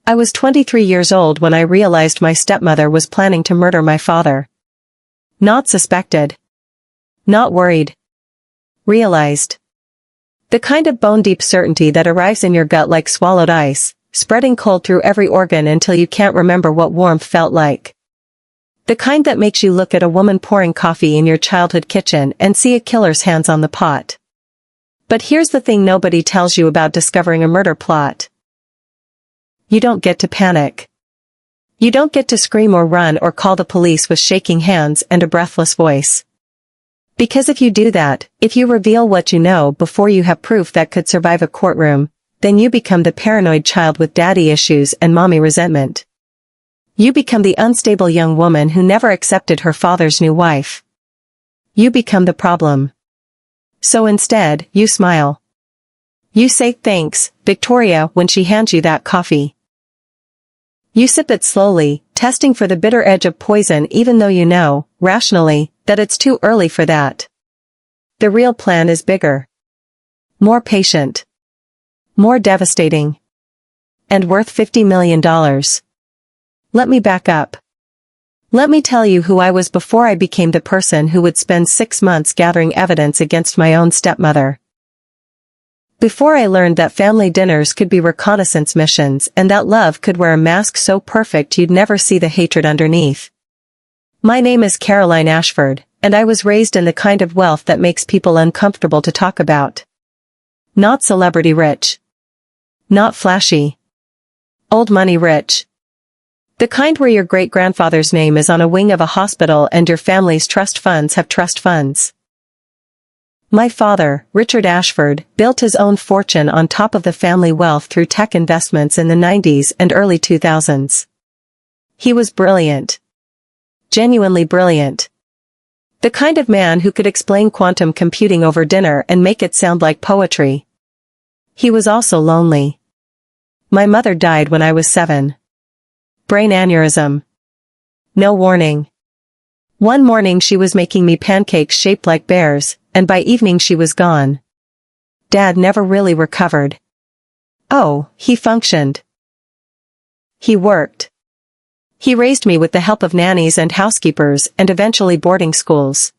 I was 23 years old when I realized my stepmother was planning to murder my father. Not suspected. Not worried. Realized. The kind of bone-deep certainty that arrives in your gut like swallowed ice, spreading cold through every organ until you can't remember what warmth felt like. The kind that makes you look at a woman pouring coffee in your childhood kitchen and see a killer's hands on the pot. But here's the thing nobody tells you about discovering a murder plot. You don't get to panic. You don't get to scream or run or call the police with shaking hands and a breathless voice. Because if you do that, if you reveal what you know before you have proof that could survive a courtroom, then you become the paranoid child with daddy issues and mommy resentment. You become the unstable young woman who never accepted her father's new wife. You become the problem. So instead, you smile. You say thanks, Victoria, when she hands you that coffee. You sip it slowly, testing for the bitter edge of poison even though you know, rationally, that it's too early for that. The real plan is bigger. More patient. More devastating. And worth $50 million. Let me back up. Let me tell you who I was before I became the person who would spend 6 months gathering evidence against my own stepmother. Before I learned that family dinners could be reconnaissance missions and that love could wear a mask so perfect you'd never see the hatred underneath. My name is Caroline Ashford, and I was raised in the kind of wealth that makes people uncomfortable to talk about. Not celebrity rich. Not flashy. Old money rich. The kind where your great-grandfather's name is on a wing of a hospital and your family's trust funds have trust funds. My father, Richard Ashford, built his own fortune on top of the family wealth through tech investments in the 90s and early 2000s. He was brilliant. Genuinely brilliant. The kind of man who could explain quantum computing over dinner and make it sound like poetry. He was also lonely. My mother died when I was 7. Brain aneurysm. No warning. One morning she was making me pancakes shaped like bears, and by evening she was gone. Dad never really recovered. Oh, he functioned. He worked. He raised me with the help of nannies and housekeepers and eventually boarding schools.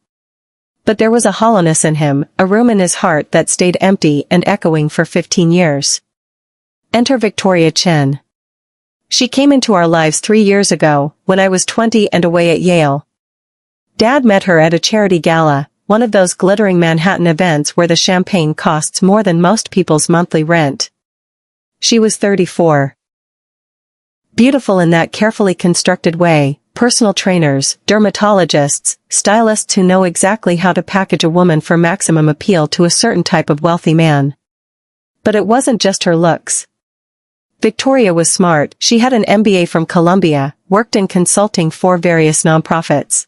But there was a hollowness in him, a room in his heart that stayed empty and echoing for 15 years. Enter Victoria Chen. She came into our lives 3 years ago, when I was 20 and away at Yale. Dad met her at a charity gala, one of those glittering Manhattan events where the champagne costs more than most people's monthly rent. She was 34. Beautiful in that carefully constructed way, personal trainers, dermatologists, stylists who know exactly how to package a woman for maximum appeal to a certain type of wealthy man. But it wasn't just her looks. Victoria was smart. She had an MBA from Columbia, worked in consulting for various nonprofits.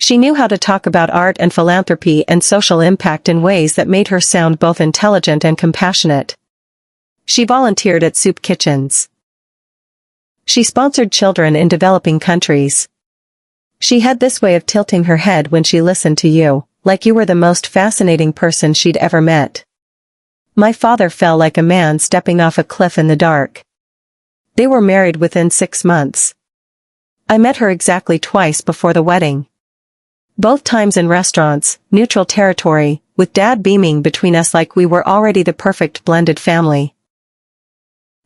She knew how to talk about art and philanthropy and social impact in ways that made her sound both intelligent and compassionate. She volunteered at soup kitchens. She sponsored children in developing countries. She had this way of tilting her head when she listened to you, like you were the most fascinating person she'd ever met. My father fell like a man stepping off a cliff in the dark. They were married within 6 months. I met her exactly twice before the wedding. Both times in restaurants, neutral territory, with Dad beaming between us like we were already the perfect blended family.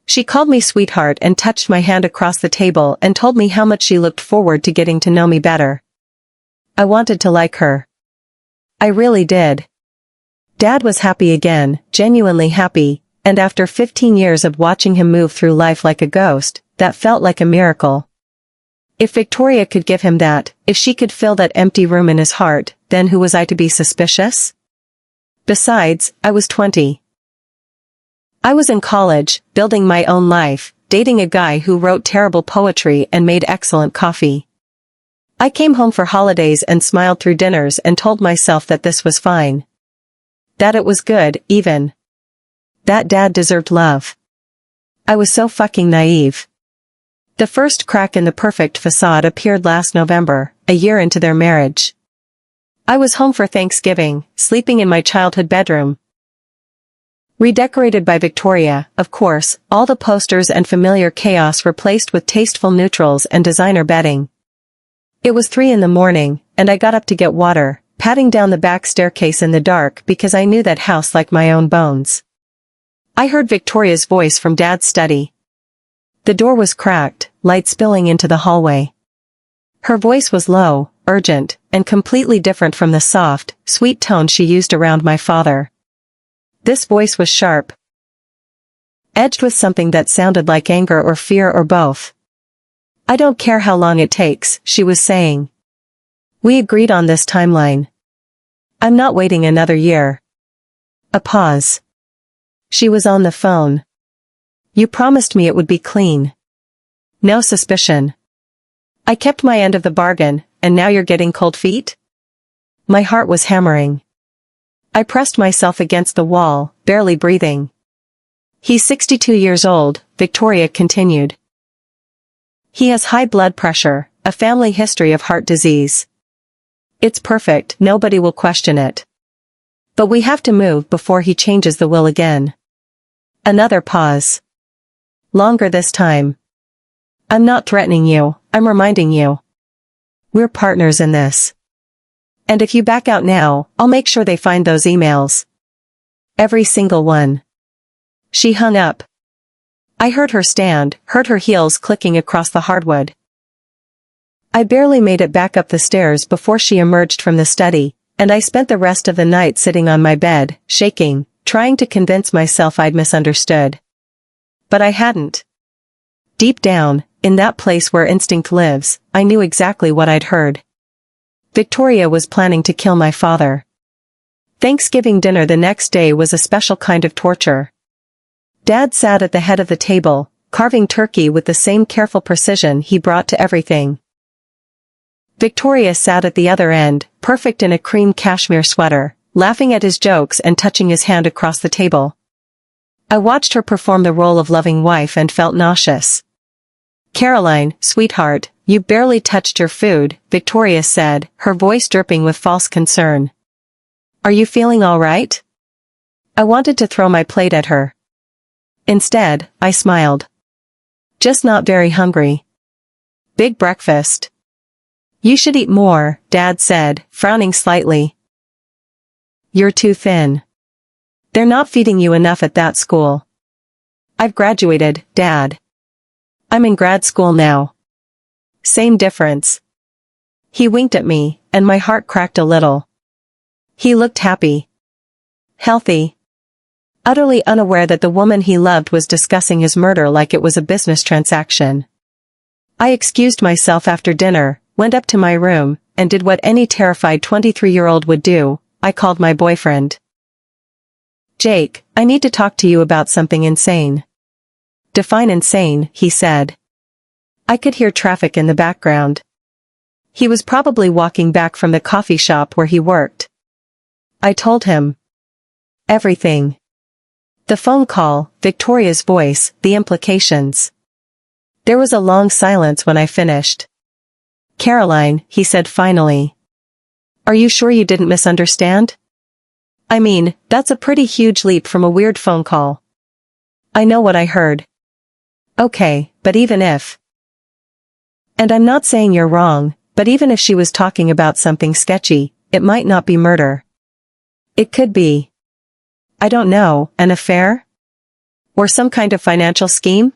She called me sweetheart and touched my hand across the table and told me how much she looked forward to getting to know me better. I wanted to like her. I really did. Dad was happy again, genuinely happy, and after 15 years of watching him move through life like a ghost, that felt like a miracle. If Victoria could give him that, if she could fill that empty room in his heart, then who was I to be suspicious? Besides, I was 20. I was in college, building my own life, dating a guy who wrote terrible poetry and made excellent coffee. I came home for holidays and smiled through dinners and told myself that this was fine. That it was good, even. That Dad deserved love. I was so fucking naive. The first crack in the perfect facade appeared last November, a year into their marriage. I was home for Thanksgiving, sleeping in my childhood bedroom. Redecorated by Victoria, of course, all the posters and familiar chaos replaced with tasteful neutrals and designer bedding. It was 3 in the morning, and I got up to get water, patting down the back staircase in the dark because I knew that house like my own bones. I heard Victoria's voice from Dad's study. The door was cracked, light spilling into the hallway. Her voice was low, urgent, and completely different from the soft, sweet tone she used around my father. This voice was sharp, edged with something that sounded like anger or fear or both. "I don't care how long it takes," she was saying. "We agreed on this timeline. I'm not waiting another year." A pause. She was on the phone. "You promised me it would be clean. No suspicion. I kept my end of the bargain, and now you're getting cold feet?" My heart was hammering. I pressed myself against the wall, barely breathing. "He's 62 years old," Victoria continued. "He has high blood pressure, a family history of heart disease. It's perfect, nobody will question it. But we have to move before he changes the will again." Another pause. Longer this time. "I'm not threatening you, I'm reminding you. We're partners in this. And if you back out now, I'll make sure they find those emails. Every single one." She hung up. I heard her stand, heard her heels clicking across the hardwood. I barely made it back up the stairs before she emerged from the study, and I spent the rest of the night sitting on my bed, shaking, trying to convince myself I'd misunderstood. But I hadn't. Deep down, in that place where instinct lives, I knew exactly what I'd heard. Victoria was planning to kill my father. Thanksgiving dinner the next day was a special kind of torture. Dad sat at the head of the table, carving turkey with the same careful precision he brought to everything. Victoria sat at the other end, perfect in a cream cashmere sweater, laughing at his jokes and touching his hand across the table. I watched her perform the role of loving wife and felt nauseous. "Caroline, sweetheart, you barely touched your food," Victoria said, her voice dripping with false concern. "Are you feeling all right?" I wanted to throw my plate at her. Instead, I smiled. "Just not very hungry. Big breakfast." "You should eat more," Dad said, frowning slightly. "You're too thin. They're not feeding you enough at that school." "I've graduated, Dad. I'm in grad school now." "Same difference." He winked at me, and my heart cracked a little. He looked happy. Healthy. Utterly unaware that the woman he loved was discussing his murder like it was a business transaction. I excused myself after dinner, went up to my room, and did what any terrified 23-year-old would do. I called my boyfriend. "Jake, I need to talk to you about something insane." "Define insane," he said. I could hear traffic in the background. He was probably walking back from the coffee shop where he worked. I told him everything. The phone call, Victoria's voice, the implications. There was a long silence when I finished. "Caroline," he said finally. "Are you sure you didn't misunderstand? I mean, that's a pretty huge leap from a weird phone call." "I know what I heard." "Okay, but even if..." "And I'm not saying you're wrong, but even if she was talking about something sketchy, it might not be murder. It could be, I don't know, an affair? Or some kind of financial scheme?"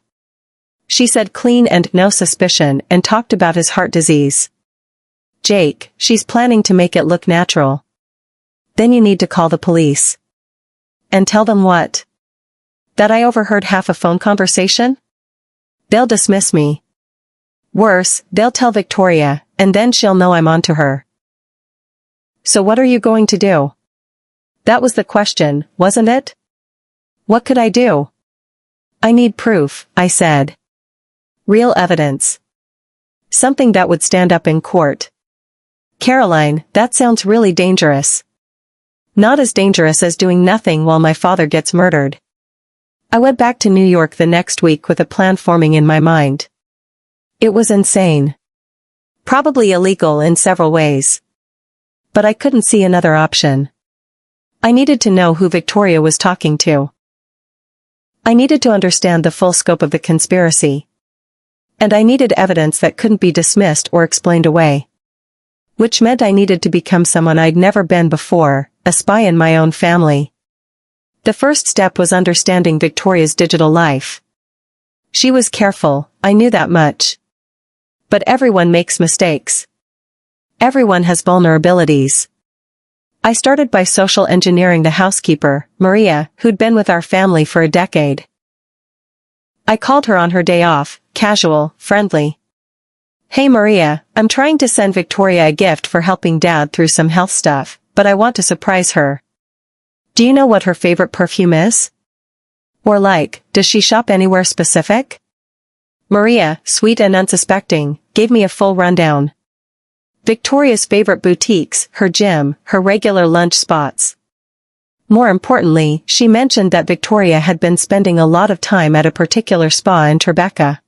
She said clean and no suspicion and talked about his heart disease. "Jake, she's planning to make it look natural." "Then you need to call the police." "And tell them what?" "That I overheard half a phone conversation?" "They'll dismiss me. Worse, they'll tell Victoria, and then she'll know I'm onto her." "So what are you going to do?" That was the question, wasn't it? What could I do? "I need proof," I said. "Real evidence. Something that would stand up in court." "Caroline, that sounds really dangerous." "Not as dangerous as doing nothing while my father gets murdered." I went back to New York the next week with a plan forming in my mind. It was insane. Probably illegal in several ways. But I couldn't see another option. I needed to know who Victoria was talking to. I needed to understand the full scope of the conspiracy. And I needed evidence that couldn't be dismissed or explained away. Which meant I needed to become someone I'd never been before, a spy in my own family. The first step was understanding Victoria's digital life. She was careful, I knew that much. But everyone makes mistakes. Everyone has vulnerabilities. I started by social engineering the housekeeper, Maria, who'd been with our family for a decade. I called her on her day off, casual, friendly. "Hey Maria, I'm trying to send Victoria a gift for helping Dad through some health stuff, but I want to surprise her. Do you know what her favorite perfume is? Or does she shop anywhere specific?" Maria, sweet and unsuspecting, gave me a full rundown. Victoria's favorite boutiques, her gym, her regular lunch spots. More importantly, she mentioned that Victoria had been spending a lot of time at a particular spa in Tribeca.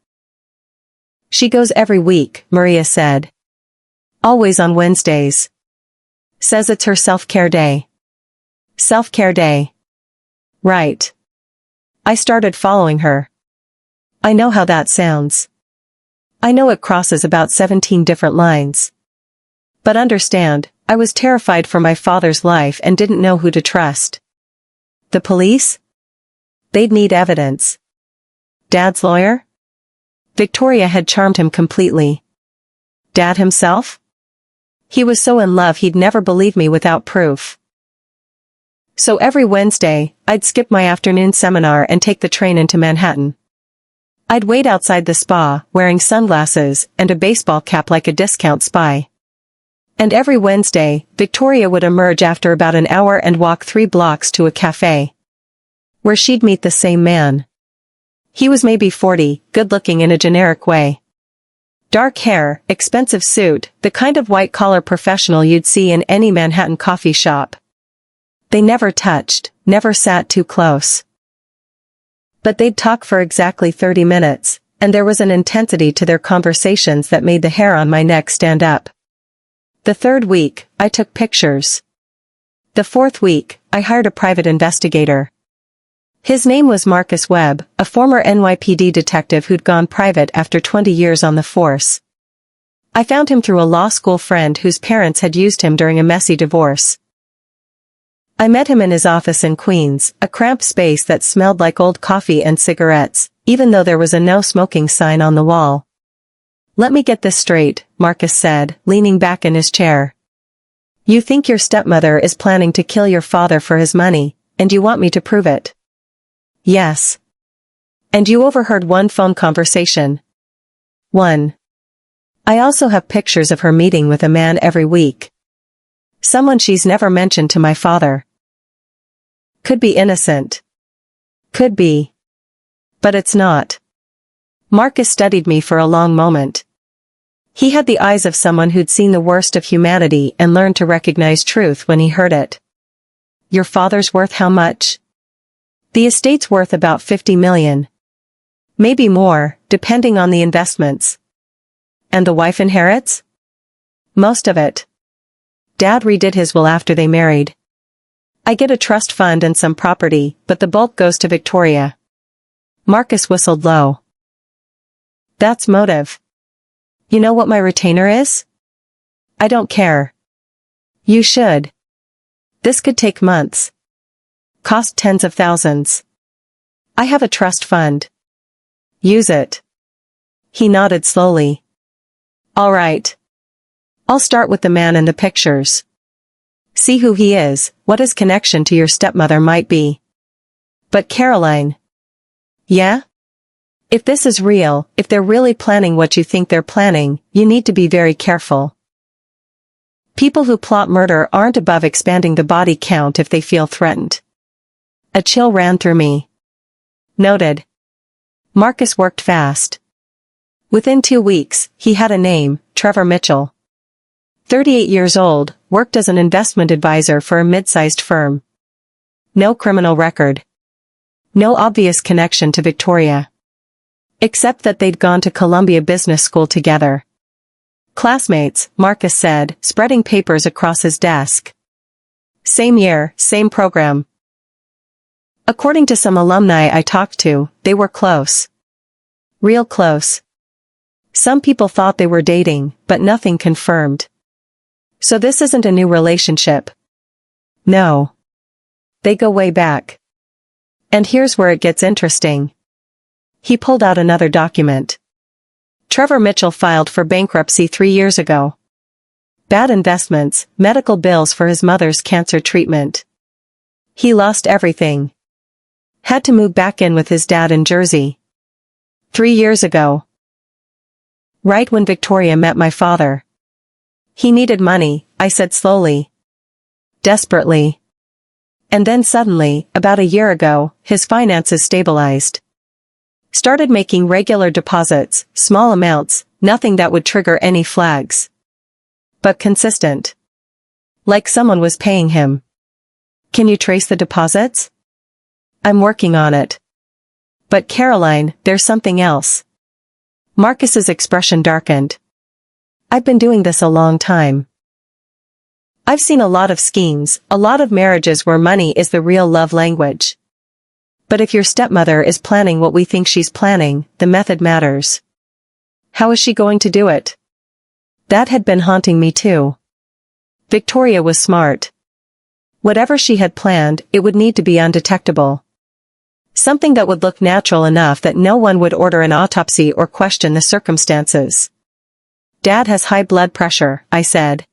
"She goes every week," Maria said. "Always on Wednesdays. Says it's her self-care day." Self-care day. Right. I started following her. I know how that sounds. I know it crosses about 17 different lines. But understand, I was terrified for my father's life and didn't know who to trust. The police? They'd need evidence. Dad's lawyer? Victoria had charmed him completely. Dad himself? He was so in love he'd never believe me without proof. So every Wednesday, I'd skip my afternoon seminar and take the train into Manhattan. I'd wait outside the spa, wearing sunglasses and a baseball cap like a discount spy. And every Wednesday, Victoria would emerge after about an hour and walk 3 blocks to a cafe, where she'd meet the same man. He was maybe 40, good-looking in a generic way. Dark hair, expensive suit, the kind of white-collar professional you'd see in any Manhattan coffee shop. They never touched, never sat too close. But they'd talk for exactly 30 minutes, and there was an intensity to their conversations that made the hair on my neck stand up. The 3rd week, I took pictures. The 4th week, I hired a private investigator. His name was Marcus Webb, a former NYPD detective who'd gone private after 20 years on the force. I found him through a law school friend whose parents had used him during a messy divorce. I met him in his office in Queens, a cramped space that smelled like old coffee and cigarettes, even though there was a no smoking sign on the wall. "Let me get this straight," Marcus said, leaning back in his chair. "You think your stepmother is planning to kill your father for his money, and you want me to prove it?" "Yes." "And you overheard one phone conversation?" "One. I also have pictures of her meeting with a man every week. Someone she's never mentioned to my father. Could be innocent. Could be. But it's not." Marcus studied me for a long moment. He had the eyes of someone who'd seen the worst of humanity and learned to recognize truth when he heard it. "Your father's worth how much?" "The estate's worth about 50 million. Maybe more, depending on the investments." "And the wife inherits?" "Most of it. Dad redid his will after they married. I get a trust fund and some property, but the bulk goes to Victoria." Marcus whistled low. "That's motive. You know what my retainer is?" "I don't care." "You should. This could take months. Cost tens of thousands. I have a trust fund. Use it." He nodded slowly. "All right. I'll start with the man in the pictures. See who he is, what his connection to your stepmother might be." "But Caroline." "Yeah? If this is real, if they're really planning what you think they're planning, you need to be very careful. People who plot murder aren't above expanding the body count if they feel threatened." A chill ran through me. Noted. Marcus worked fast. Within 2 weeks, he had a name, Trevor Mitchell. 38 years old, worked as an investment advisor for a mid-sized firm. No criminal record. No obvious connection to Victoria. Except that they'd gone to Columbia Business School together. Classmates, Marcus said, spreading papers across his desk. Same year, same program. According to some alumni I talked to, they were close. Real close. Some people thought they were dating, but nothing confirmed. So this isn't a new relationship. No. They go way back. And here's where it gets interesting. He pulled out another document. Trevor Mitchell filed for bankruptcy 3 years ago. Bad investments, medical bills for his mother's cancer treatment. He lost everything. Had to move back in with his dad in Jersey. 3 years ago. Right when Victoria met my father. He needed money, I said slowly. Desperately. And then suddenly, about a year ago, his finances stabilized. Started making regular deposits, small amounts, nothing that would trigger any flags. But consistent. Like someone was paying him. Can you trace the deposits? I'm working on it. But Caroline, there's something else. Marcus's expression darkened. I've been doing this a long time. I've seen a lot of schemes, a lot of marriages where money is the real love language. But if your stepmother is planning what we think she's planning, the method matters. How is she going to do it? That had been haunting me too. Victoria was smart. Whatever she had planned, it would need to be undetectable. Something that would look natural enough that no one would order an autopsy or question the circumstances. Dad has high blood pressure, I said.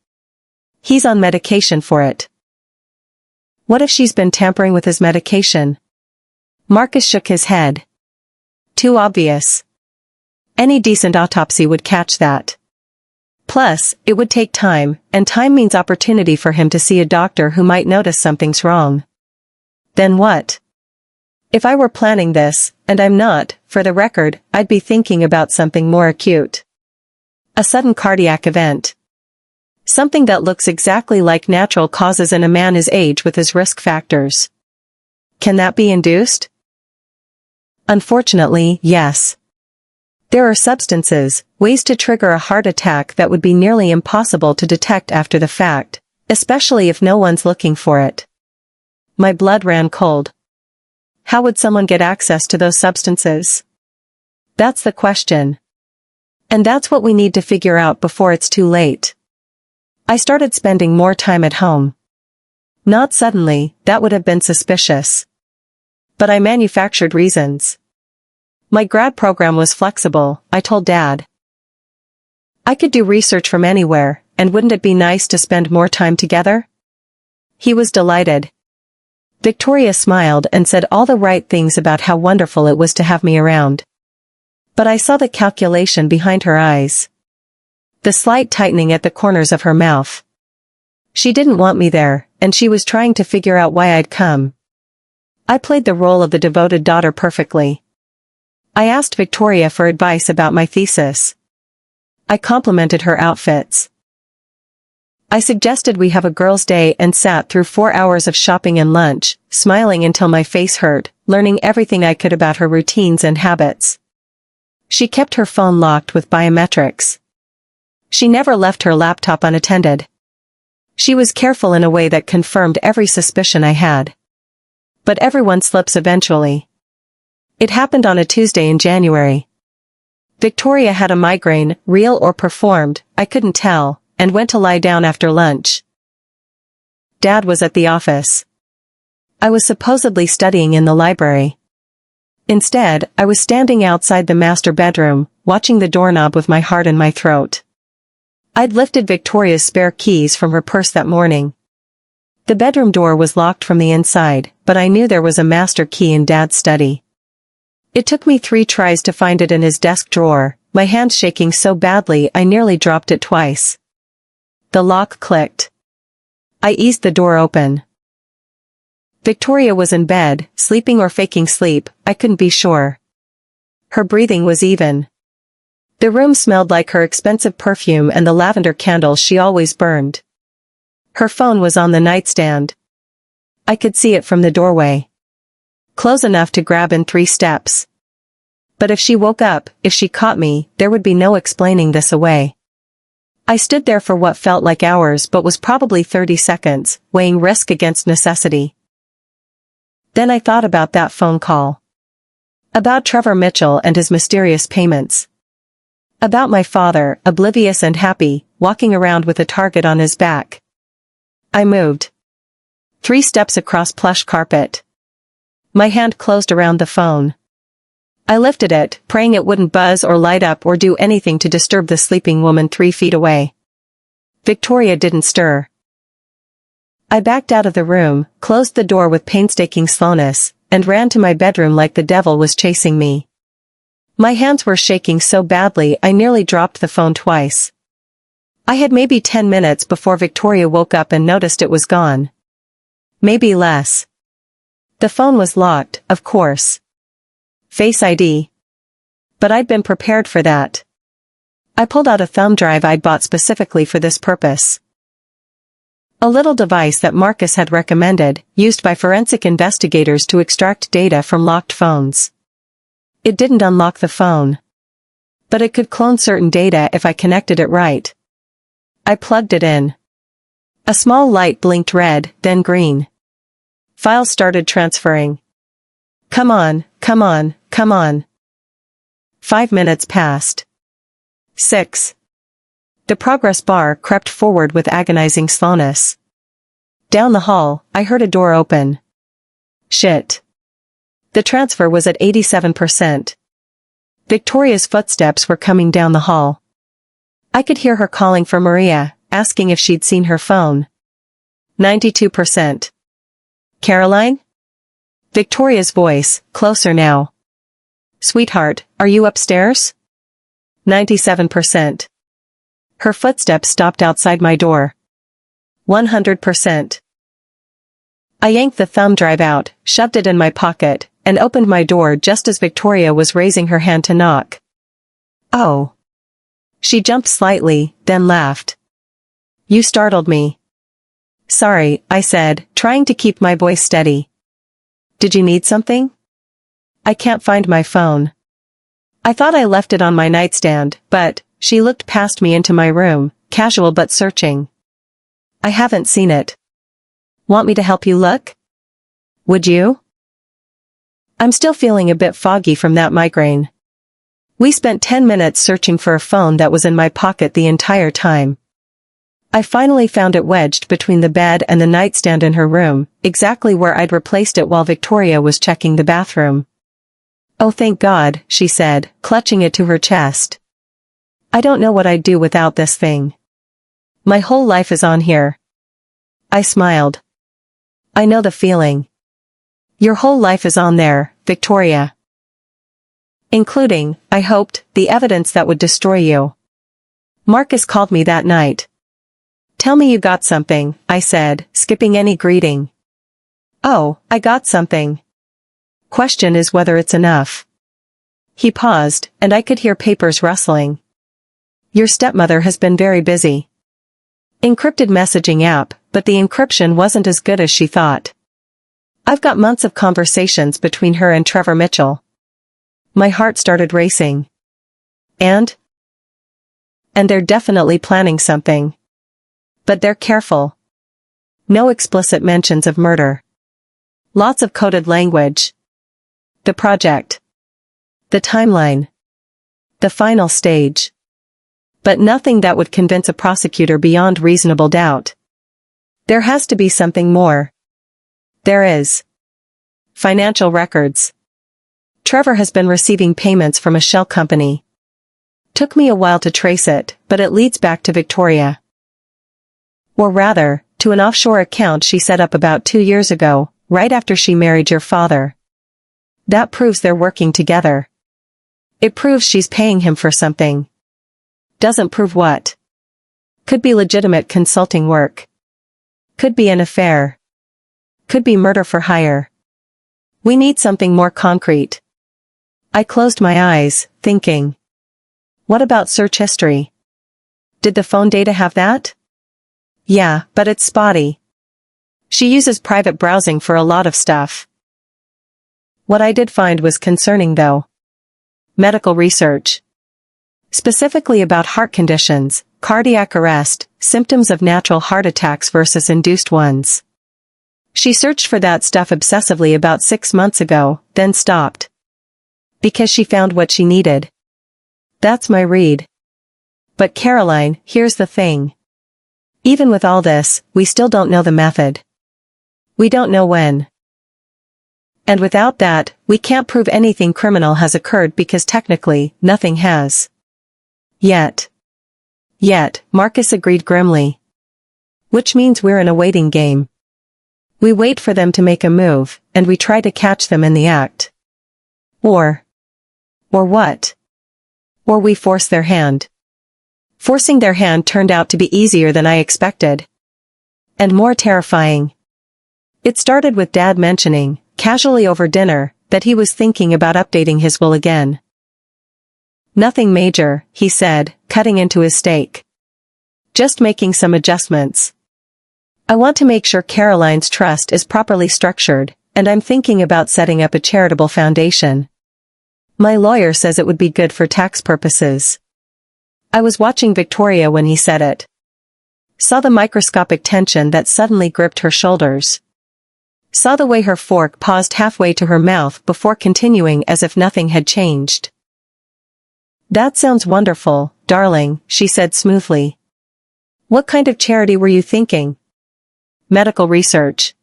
He's on medication for it. What if she's been tampering with his medication? Marcus shook his head. Too obvious. Any decent autopsy would catch that. Plus, it would take time, and time means opportunity for him to see a doctor who might notice something's wrong. Then what? If I were planning this, and I'm not, for the record, I'd be thinking about something more acute. A sudden cardiac event. Something that looks exactly like natural causes in a man his age with his risk factors. Can that be induced? Unfortunately, yes. There are substances, ways to trigger a heart attack that would be nearly impossible to detect after the fact, especially if no one's looking for it. My blood ran cold. How would someone get access to those substances? That's the question. And that's what we need to figure out before it's too late. I started spending more time at home. Not suddenly, that would have been suspicious. But I manufactured reasons. My grad program was flexible, I told Dad. I could do research from anywhere, and wouldn't it be nice to spend more time together? He was delighted. Victoria smiled and said all the right things about how wonderful it was to have me around. But I saw the calculation behind her eyes. The slight tightening at the corners of her mouth. She didn't want me there, and she was trying to figure out why I'd come. I played the role of the devoted daughter perfectly. I asked Victoria for advice about my thesis. I complimented her outfits. I suggested we have a girls' day and sat through 4 hours of shopping and lunch, smiling until my face hurt, learning everything I could about her routines and habits. She kept her phone locked with biometrics. She never left her laptop unattended. She was careful in a way that confirmed every suspicion I had. But everyone slips eventually. It happened on a Tuesday in January. Victoria had a migraine, real or performed, I couldn't tell, and went to lie down after lunch. Dad was at the office. I was supposedly studying in the library. Instead, I was standing outside the master bedroom, watching the doorknob with my heart in my throat. I'd lifted Victoria's spare keys from her purse that morning. The bedroom door was locked from the inside, but I knew there was a master key in Dad's study. It took me 3 tries to find it in his desk drawer, my hands shaking so badly I nearly dropped it twice. The lock clicked. I eased the door open. Victoria was in bed, sleeping or faking sleep, I couldn't be sure. Her breathing was even. The room smelled like her expensive perfume and the lavender candles she always burned. Her phone was on the nightstand. I could see it from the doorway. Close enough to grab in 3 steps. But if she woke up, if she caught me, there would be no explaining this away. I stood there for what felt like hours but was probably 30 seconds, weighing risk against necessity. Then I thought about that phone call. About Trevor Mitchell and his mysterious payments. About my father, oblivious and happy, walking around with a target on his back. I moved 3 steps across plush carpet. My hand closed around the phone. I lifted it, praying it wouldn't buzz or light up or do anything to disturb the sleeping woman 3 feet away. Victoria didn't stir. I backed out of the room, closed the door with painstaking slowness, and ran to my bedroom like the devil was chasing me. My hands were shaking so badly I nearly dropped the phone twice. I had maybe 10 minutes before Victoria woke up and noticed it was gone. Maybe less. The phone was locked, of course. Face ID. But I'd been prepared for that. I pulled out a thumb drive I'd bought specifically for this purpose. A little device that Marcus had recommended, used by forensic investigators to extract data from locked phones. It didn't unlock the phone. But it could clone certain data if I connected it right. I plugged it in. A small light blinked red, then green. Files started transferring. Come on, come on, come on. 5 minutes passed. 6. The progress bar crept forward with agonizing slowness. Down the hall, I heard a door open. Shit. The transfer was at 87%. Victoria's footsteps were coming down the hall. I could hear her calling for Maria, asking if she'd seen her phone. 92%. Caroline? Victoria's voice, closer now. Sweetheart, are you upstairs? 97%. Her footsteps stopped outside my door. 100%. I yanked the thumb drive out, shoved it in my pocket, and opened my door just as Victoria was raising her hand to knock. Oh. She jumped slightly, then laughed. You startled me. Sorry, I said, trying to keep my voice steady. Did you need something? I can't find my phone. I thought I left it on my nightstand, but, she looked past me into my room, casual but searching. I haven't seen it. Want me to help you look? Would you? I'm still feeling a bit foggy from that migraine. We spent 10 minutes searching for a phone that was in my pocket the entire time. I finally found it wedged between the bed and the nightstand in her room, exactly where I'd replaced it while Victoria was checking the bathroom. Oh, thank God, she said, clutching it to her chest. I don't know what I'd do without this thing. My whole life is on here. I smiled. I know the feeling. Your whole life is on there, Victoria. Including, I hoped, the evidence that would destroy you. Marcus called me that night. Tell me you got something, I said, skipping any greeting. Oh, I got something. Question is whether it's enough. He paused, and I could hear papers rustling. Your stepmother has been very busy. Encrypted messaging app, but the encryption wasn't as good as she thought. I've got months of conversations between her and Trevor Mitchell. My heart started racing. And they're definitely planning something. But they're careful. No explicit mentions of murder. Lots of coded language. The project. The timeline. The final stage. But nothing that would convince a prosecutor beyond reasonable doubt. There has to be something more. There is. Financial records. Trevor has been receiving payments from a shell company. Took me a while to trace it, but it leads back to Victoria. Or rather, to an offshore account she set up about 2 years ago, right after she married your father. That proves they're working together. It proves she's paying him for something. Doesn't prove what. Could be legitimate consulting work. Could be an affair. Could be murder for hire. We need something more concrete. I closed my eyes, thinking. What about search history? Did the phone data have that? Yeah, but it's spotty. She uses private browsing for a lot of stuff. What I did find was concerning though. Medical research. Specifically about heart conditions, cardiac arrest, symptoms of natural heart attacks versus induced ones. She searched for that stuff obsessively about 6 months ago, then stopped. Because she found what she needed. That's my read. But Caroline, here's the thing. Even with all this, we still don't know the method. We don't know when. And without that, we can't prove anything criminal has occurred because technically, nothing has. Yet, Marcus agreed grimly. Which means we're in a waiting game. We wait for them to make a move, and we try to catch them in the act. Or what? Or we force their hand. Forcing their hand turned out to be easier than I expected. And more terrifying. It started with Dad mentioning, casually over dinner, that he was thinking about updating his will again. Nothing major, he said, cutting into his steak. Just making some adjustments. I want to make sure Caroline's trust is properly structured, and I'm thinking about setting up a charitable foundation. My lawyer says it would be good for tax purposes. I was watching Victoria when he said it. Saw the microscopic tension that suddenly gripped her shoulders. Saw the way her fork paused halfway to her mouth before continuing as if nothing had changed. That sounds wonderful, darling, she said smoothly. What kind of charity were you thinking? Medical research.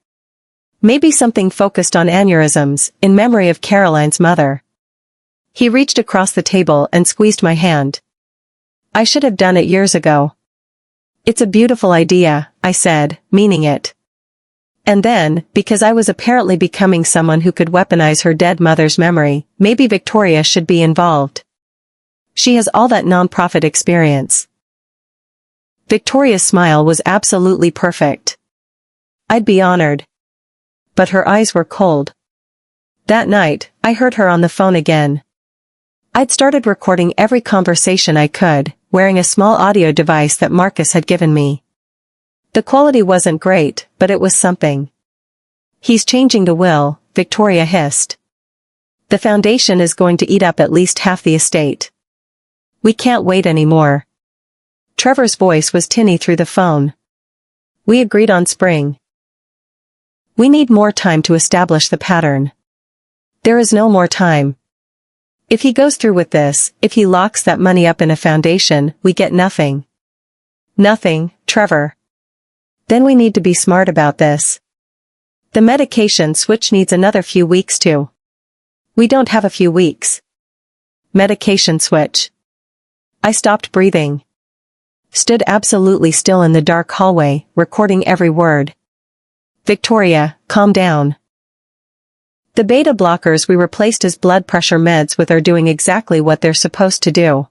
Maybe something focused on aneurysms, in memory of Caroline's mother. He reached across the table and squeezed my hand. I should have done it years ago. It's a beautiful idea, I said, meaning it. And then, because I was apparently becoming someone who could weaponize her dead mother's memory, maybe Victoria should be involved. She has all that non-profit experience. Victoria's smile was absolutely perfect. I'd be honored. But her eyes were cold. That night, I heard her on the phone again. I'd started recording every conversation I could, wearing a small audio device that Marcus had given me. The quality wasn't great, but it was something. He's changing the will, Victoria hissed. The foundation is going to eat up at least half the estate. We can't wait anymore. Trevor's voice was tinny through the phone. We agreed on spring. We need more time to establish the pattern. There is no more time. If he goes through with this, if he locks that money up in a foundation, we get nothing. Nothing, Trevor. Then we need to be smart about this. The medication switch needs another few weeks too. We don't have a few weeks. Medication switch. I stopped breathing. Stood absolutely still in the dark hallway, recording every word. Victoria, calm down. The beta blockers we replaced as blood pressure meds with are doing exactly what they're supposed to do.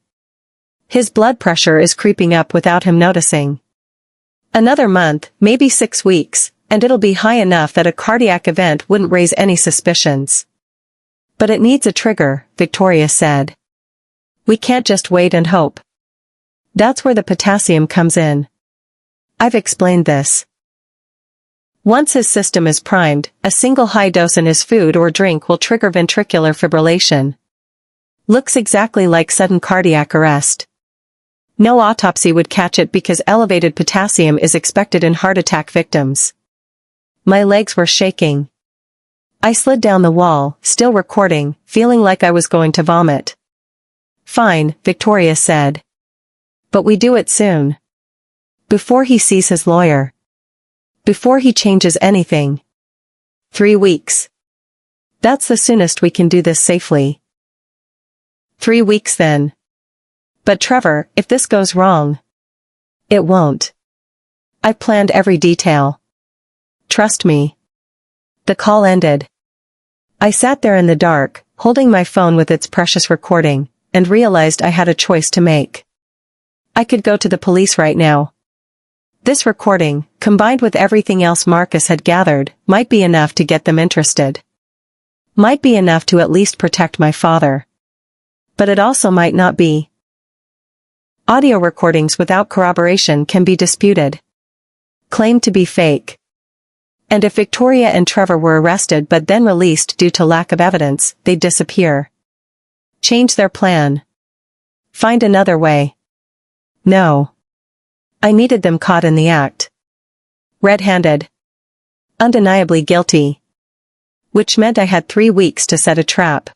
His blood pressure is creeping up without him noticing. Another month, maybe 6 weeks, and it'll be high enough that a cardiac event wouldn't raise any suspicions. But it needs a trigger, Victoria said. We can't just wait and hope. That's where the potassium comes in. I've explained this. Once his system is primed, a single high dose in his food or drink will trigger ventricular fibrillation. Looks exactly like sudden cardiac arrest. No autopsy would catch it because elevated potassium is expected in heart attack victims. My legs were shaking. I slid down the wall, still recording, feeling like I was going to vomit. Fine, Victoria said. But we do it soon. Before he sees his lawyer. Before he changes anything. 3 weeks. That's the soonest we can do this safely. 3 weeks then. But Trevor, if this goes wrong. It won't. I planned every detail. Trust me. The call ended. I sat there in the dark, holding my phone with its precious recording, and realized I had a choice to make. I could go to the police right now. This recording, combined with everything else Marcus had gathered, might be enough to get them interested. Might be enough to at least protect my father. But it also might not be. Audio recordings without corroboration can be disputed. Claimed to be fake. And if Victoria and Trevor were arrested but then released due to lack of evidence, they'd disappear. Change their plan. Find another way. No. I needed them caught in the act. Red-handed. undeniably guilty. Which meant I had 3 weeks to set a trap.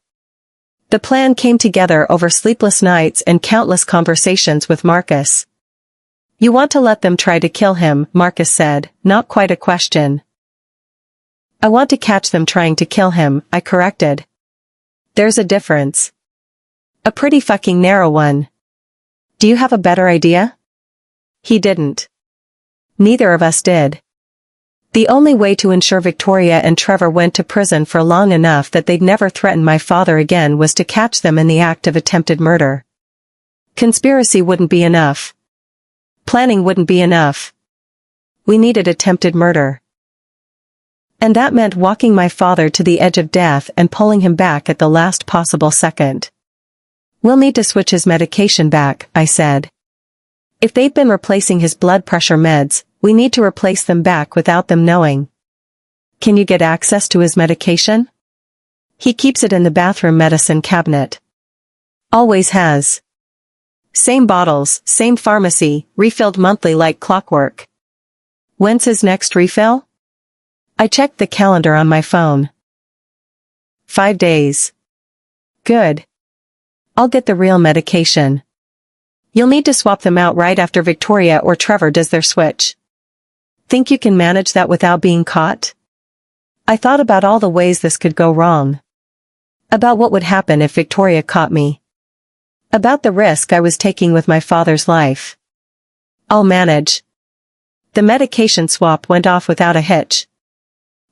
The plan came together over sleepless nights and countless conversations with Marcus. "You want to let them try to kill him," Marcus said, not quite a question. "I want to catch them trying to kill him," I corrected. "There's a difference. A pretty fucking narrow one. Do you have a better idea?" He didn't. Neither of us did. The only way to ensure Victoria and Trevor went to prison for long enough that they'd never threaten my father again was to catch them in the act of attempted murder. Conspiracy wouldn't be enough. Planning wouldn't be enough. We needed attempted murder. And that meant walking my father to the edge of death and pulling him back at the last possible second. "We'll need to switch his medication back," I said. "If they've been replacing his blood pressure meds, we need to replace them back without them knowing. Can you get access to his medication?" "He keeps it in the bathroom medicine cabinet. Always has. Same bottles, same pharmacy, refilled monthly like clockwork." "When's his next refill?" I checked the calendar on my phone. 5 days. "Good. I'll get the real medication. You'll need to swap them out right after Victoria or Trevor does their switch. Think you can manage that without being caught?" I thought about all the ways this could go wrong. About what would happen if Victoria caught me. About the risk I was taking with my father's life. "I'll manage." The medication swap went off without a hitch.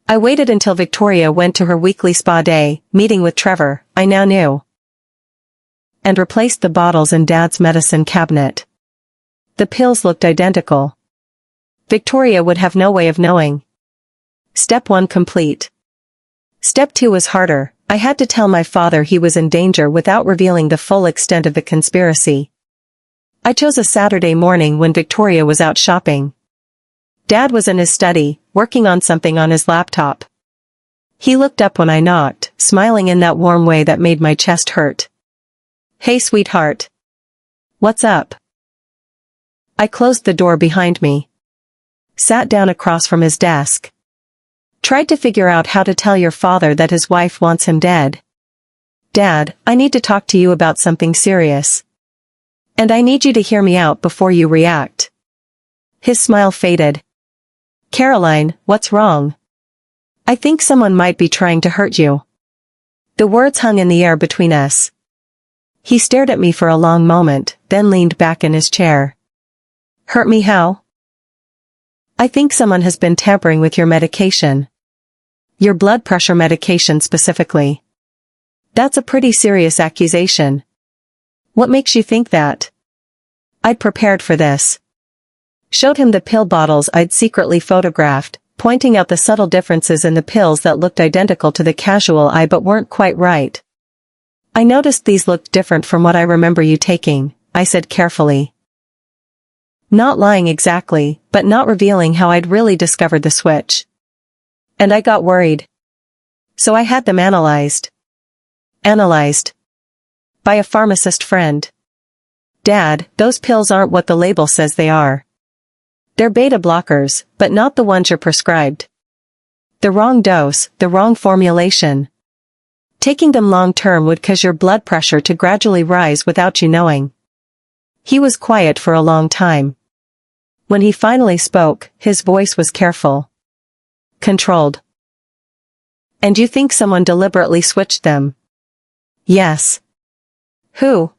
I waited until Victoria went to her weekly spa day, meeting with Trevor, I now knew. And replaced the bottles in Dad's medicine cabinet. The pills looked identical. Victoria would have no way of knowing. Step 1 complete. Step 2 was harder. I had to tell my father he was in danger without revealing the full extent of the conspiracy. I chose a Saturday morning when Victoria was out shopping. Dad was in his study, working on something on his laptop. He looked up when I knocked, smiling in that warm way that made my chest hurt. "Hey, sweetheart. What's up?" I closed the door behind me. Sat down across from his desk. "Tried to figure out how to tell your father that his wife wants him dead. Dad, I need to talk to you about something serious. And I need you to hear me out before you react." His smile faded. "Caroline, what's wrong?" "I think someone might be trying to hurt you." The words hung in the air between us. He stared at me for a long moment, then leaned back in his chair. "Hurt me how?" "I think someone has been tampering with your medication. Your blood pressure medication specifically. That's a pretty serious accusation." "What makes you think that?" I'd prepared for this. Showed him the pill bottles I'd secretly photographed, pointing out the subtle differences in the pills that looked identical to the casual eye but weren't quite right. "I noticed these looked different from what I remember you taking," I said carefully. Not lying exactly, but not revealing how I'd really discovered the switch. And I got worried. So I had them analyzed. Analyzed. By a pharmacist friend. "Dad, those pills aren't what the label says they are. They're beta blockers, but not the ones you're prescribed. The wrong dose, the wrong formulation. Taking them long-term would cause your blood pressure to gradually rise without you knowing." He was quiet for a long time. When he finally spoke, his voice was careful. Controlled. "And you think someone deliberately switched them?" "Yes." "Who?"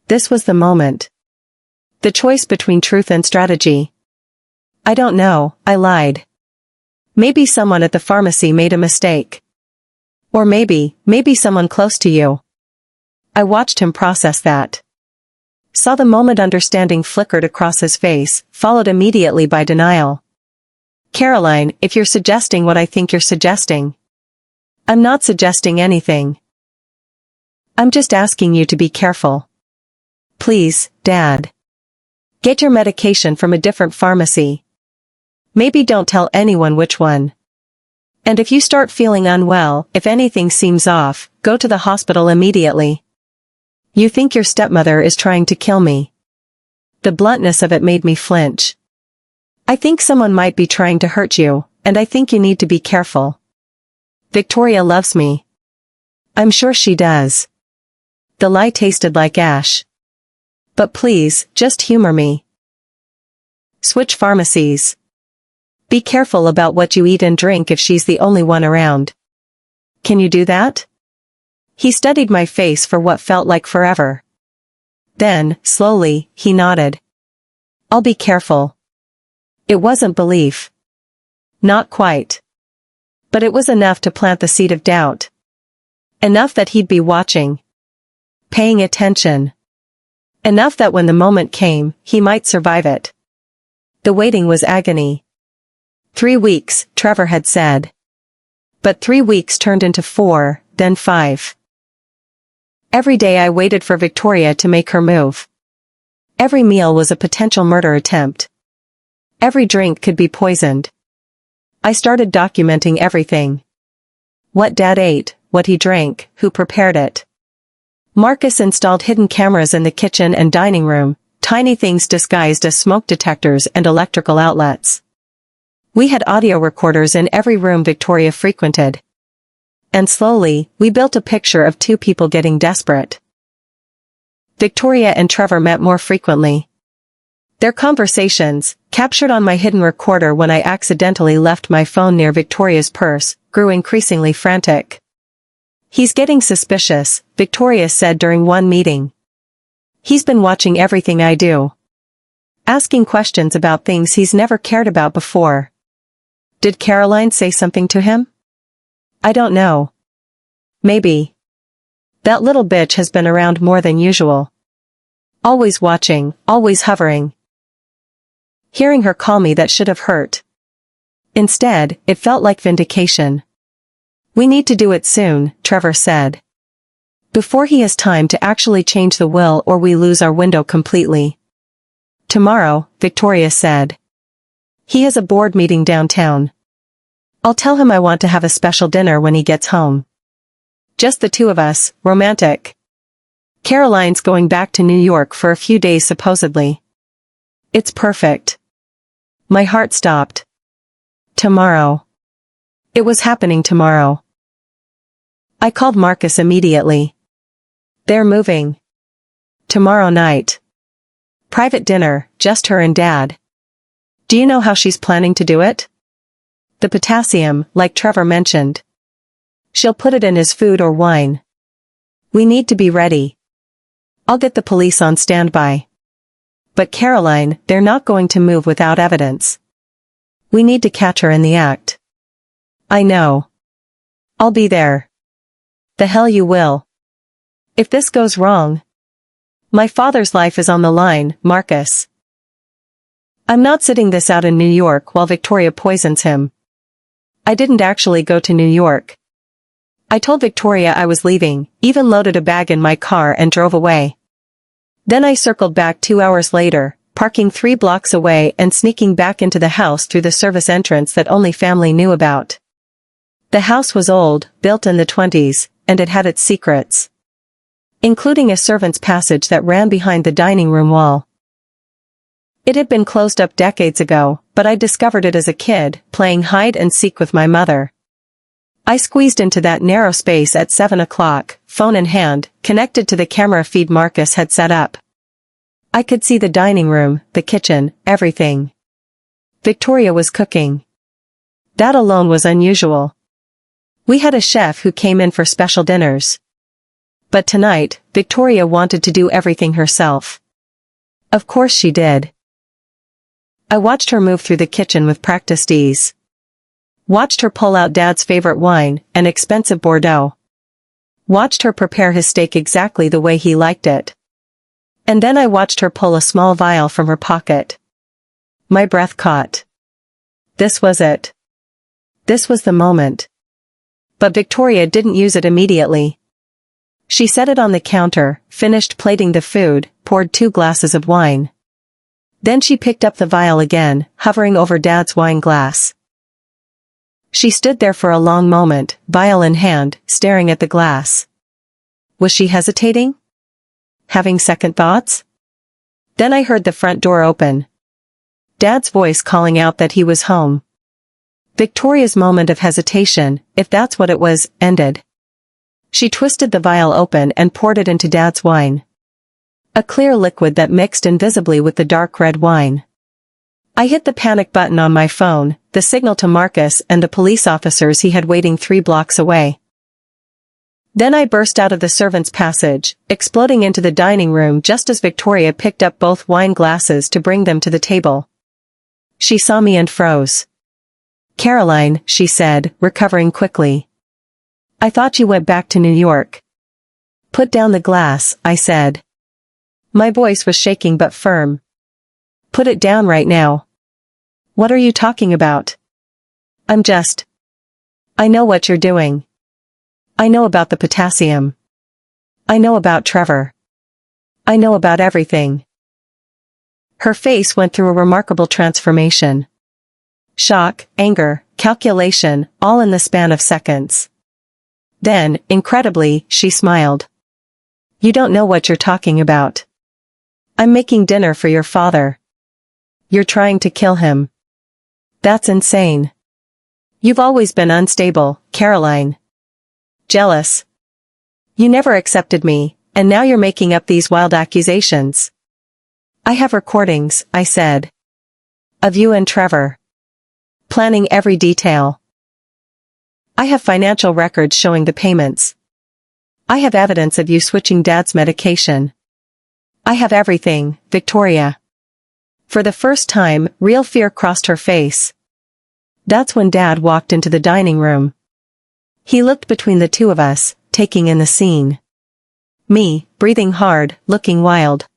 This was the moment. The choice between truth and strategy. "I don't know," I lied. "Maybe someone at the pharmacy made a mistake. Or maybe someone close to you." I watched him process that. Saw the moment understanding flickered across his face, followed immediately by denial. "Caroline, if you're suggesting what I think you're suggesting." "I'm not suggesting anything. I'm just asking you to be careful. Please, Dad. Get your medication from a different pharmacy. Maybe don't tell anyone which one. And if you start feeling unwell, if anything seems off, go to the hospital immediately. You think your stepmother is trying to kill me." The bluntness of it made me flinch. "I think someone might be trying to hurt you," and I think you need to be careful. Victoria loves me. I'm sure she does. The lie tasted like ash. But please, just humor me. Switch pharmacies. Be careful about what you eat and drink if she's the only one around. Can you do that? He studied my face for what felt like forever. Then, slowly, he nodded. I'll be careful. It wasn't belief. Not quite. But it was enough to plant the seed of doubt. Enough that he'd be watching. Paying attention. Enough that when the moment came, he might survive it. The waiting was agony. 3 weeks, Trevor had said. But 3 weeks turned into 4, then 5. Every day I waited for Victoria to make her move. Every meal was a potential murder attempt. Every drink could be poisoned. I started documenting everything. What Dad ate, what he drank, who prepared it. Marcus installed hidden cameras in the kitchen and dining room, tiny things disguised as smoke detectors and electrical outlets. We had audio recorders in every room Victoria frequented. And slowly, we built a picture of 2 people getting desperate. Victoria and Trevor met more frequently. Their conversations, captured on my hidden recorder when I accidentally left my phone near Victoria's purse, grew increasingly frantic. He's getting suspicious, Victoria said during one meeting. He's been watching everything I do. Asking questions about things he's never cared about before. Did Caroline say something to him? I don't know. Maybe. That little bitch has been around more than usual. Always watching, always hovering. Hearing her call me that should have hurt. Instead, it felt like vindication. We need to do it soon, Trevor said. Before he has time to actually change the will or we lose our window completely. Tomorrow, Victoria said. He has a board meeting downtown. I'll tell him I want to have a special dinner when he gets home. Just the 2 of us, romantic. Caroline's going back to New York for a few days supposedly. It's perfect. My heart stopped. Tomorrow. It was happening tomorrow. I called Marcus immediately. They're moving. Tomorrow night. Private dinner, just her and Dad. Do you know how she's planning to do it? The potassium, like Trevor mentioned. She'll put it in his food or wine. We need to be ready. I'll get the police on standby. But Caroline, they're not going to move without evidence. We need to catch her in the act. I know. I'll be there. The hell you will. If this goes wrong. My father's life is on the line, Marcus. I'm not sitting this out in New York while Victoria poisons him. I didn't actually go to New York. I told Victoria I was leaving, even loaded a bag in my car and drove away. Then I circled back 2 hours later, parking 3 blocks away and sneaking back into the house through the service entrance that only family knew about. The house was old, built in the 20s, and it had its secrets. Including a servant's passage that ran behind the dining room wall. It had been closed up decades ago, but I discovered it as a kid, playing hide and seek with my mother. I squeezed into that narrow space at 7 o'clock, phone in hand, connected to the camera feed Marcus had set up. I could see the dining room, the kitchen, everything. Victoria was cooking. That alone was unusual. We had a chef who came in for special dinners. But tonight, Victoria wanted to do everything herself. Of course she did. I watched her move through the kitchen with practiced ease. Watched her pull out Dad's favorite wine, an expensive Bordeaux. Watched her prepare his steak exactly the way he liked it. And then I watched her pull a small vial from her pocket. My breath caught. This was it. This was the moment. But Victoria didn't use it immediately. She set it on the counter, finished plating the food, poured 2 glasses of wine. Then she picked up the vial again, hovering over Dad's wine glass. She stood there for a long moment, vial in hand, staring at the glass. Was she hesitating? Having second thoughts? Then I heard the front door open. Dad's voice calling out that he was home. Victoria's moment of hesitation, if that's what it was, ended. She twisted the vial open and poured it into Dad's wine. A clear liquid that mixed invisibly with the dark red wine. I hit the panic button on my phone, the signal to Marcus and the police officers he had waiting 3 blocks away. Then I burst out of the servants' passage, exploding into the dining room just as Victoria picked up both wine glasses to bring them to the table. She saw me and froze. "Caroline," she said, recovering quickly. "I thought you went back to New York." "Put down the glass," I said. My voice was shaking but firm. "Put it down right now." "What are you talking about?" I know what you're doing. I know about the potassium. I know about Trevor. I know about everything." Her face went through a remarkable transformation. Shock, anger, calculation, all in the span of seconds. Then, incredibly, she smiled. "You don't know what you're talking about. I'm making dinner for your father. You're trying to kill him. That's insane. You've always been unstable, Caroline. Jealous. You never accepted me, and now you're making up these wild accusations." "I have recordings," I said. "Of you and Trevor. Planning every detail. I have financial records showing the payments. I have evidence of you switching Dad's medication. I have everything, Victoria." For the first time, real fear crossed her face. That's when Dad walked into the dining room. He looked between the two of us, taking in the scene. Me, breathing hard, looking wild.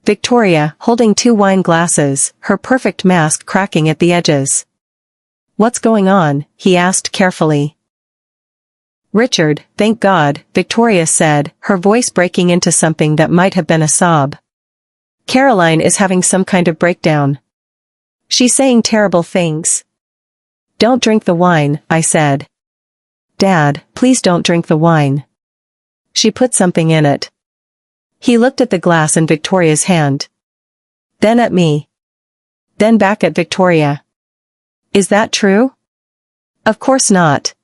Victoria, holding 2 wine glasses, her perfect mask cracking at the edges. "What's going on?" he asked carefully. "Richard, thank God," Victoria said, her voice breaking into something that might have been a sob. "Caroline is having some kind of breakdown. She's saying terrible things." "Don't drink the wine," I said. "Dad, please don't drink the wine. She put something in it." He looked at the glass in Victoria's hand. Then at me. Then back at Victoria. "Is that true?" "Of course not.